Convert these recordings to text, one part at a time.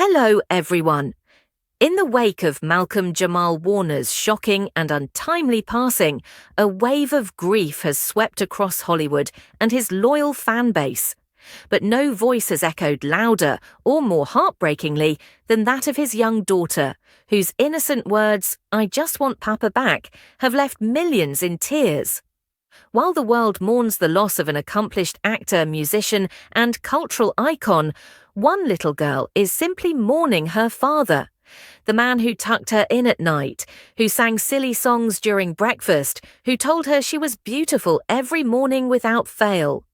Hello, everyone. In the wake of Malcolm Jamal Warner's shocking and untimely passing, a wave of grief has swept across Hollywood and his loyal fan base. But no voice has echoed louder or more heartbreakingly than that of his young daughter, whose innocent words, "I just want Papa back," have left millions in tears. While the world mourns the loss of an accomplished actor, musician, and cultural icon, one little girl is simply mourning her father. The man who tucked her in at night, who sang silly songs during breakfast, who told her she was beautiful every morning without fail.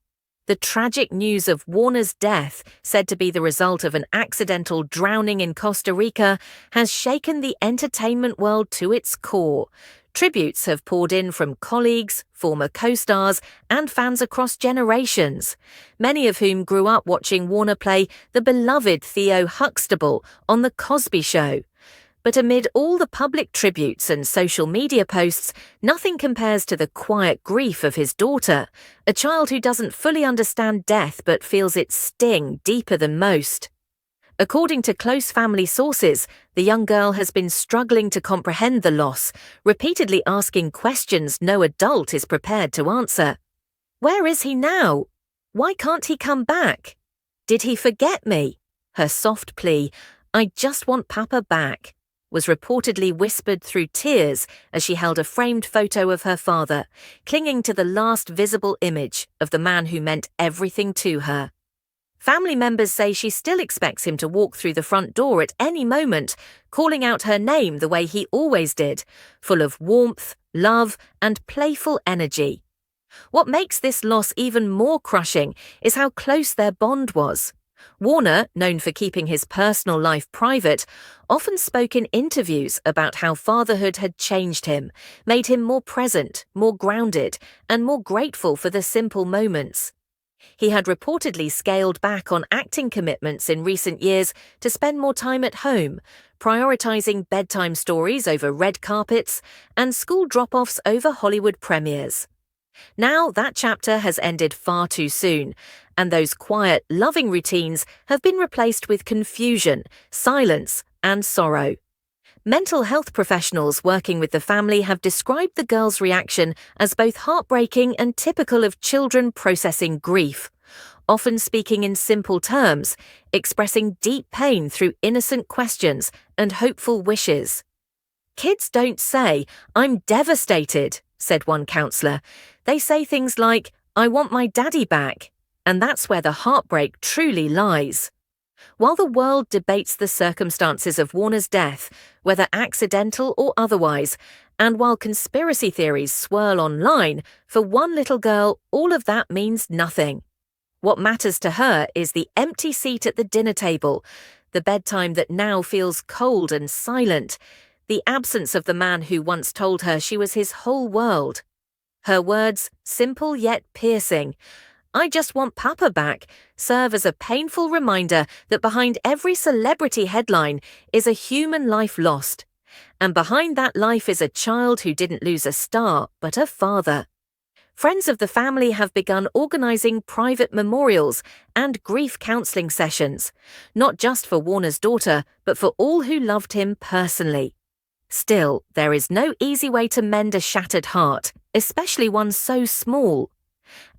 The tragic news of Warner's death, said to be the result of an accidental drowning in Costa Rica, has shaken the entertainment world to its core. Tributes have poured in from colleagues, former co-stars, and fans across generations, many of whom grew up watching Warner play the beloved Theo Huxtable on The Cosby Show. But amid all the public tributes and social media posts, nothing compares to the quiet grief of his daughter, a child who doesn't fully understand death but feels its sting deeper than most. According to close family sources, the young girl has been struggling to comprehend the loss, repeatedly asking questions no adult is prepared to answer. Where is he now? Why can't he come back? Did he forget me? Her soft plea, "I just want Papa back," was reportedly whispered through tears as she held a framed photo of her father, clinging to the last visible image of the man who meant everything to her. Family members say she still expects him to walk through the front door at any moment, calling out her name the way he always did, full of warmth, love, and playful energy. What makes this loss even more crushing is how close their bond was. Warner, known for keeping his personal life private, often spoke in interviews about how fatherhood had changed him, made him more present, more grounded, and more grateful for the simple moments. He had reportedly scaled back on acting commitments in recent years to spend more time at home, prioritizing bedtime stories over red carpets and school drop-offs over Hollywood premieres. Now that chapter has ended far too soon, and those quiet, loving routines have been replaced with confusion, silence, and sorrow. Mental health professionals working with the family have described the girl's reaction as both heartbreaking and typical of children processing grief, often speaking in simple terms, expressing deep pain through innocent questions and hopeful wishes. "Kids don't say, 'I'm devastated,'" said one counselor. "They say things like, 'I want my daddy back,' and that's where the heartbreak truly lies." While the world debates the circumstances of Warner's death, whether accidental or otherwise, and while conspiracy theories swirl online, for one little girl, all of that means nothing. What matters to her is the empty seat at the dinner table, the bedtime that now feels cold and silent, the absence of the man who once told her she was his whole world. Her words, simple yet piercing, "I just want Papa back," serve as a painful reminder that behind every celebrity headline is a human life lost. And behind that life is a child who didn't lose a star, but a father. Friends of the family have begun organizing private memorials and grief counseling sessions, not just for Warner's daughter, but for all who loved him personally. Still, there is no easy way to mend a shattered heart, especially one so small.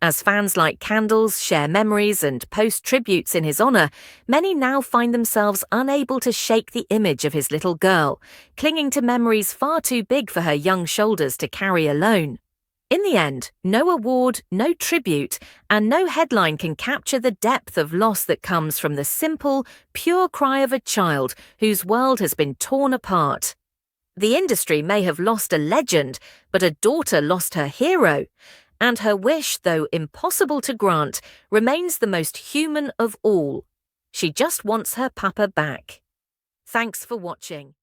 As fans light candles, share memories, and post tributes in his honor, many now find themselves unable to shake the image of his little girl, clinging to memories far too big for her young shoulders to carry alone. In the end, no award, no tribute, and no headline can capture the depth of loss that comes from the simple, pure cry of a child whose world has been torn apart. The industry may have lost a legend, but a daughter lost her hero. And her wish, though impossible to grant, remains the most human of all. She just wants her Papa back. Thanks for watching.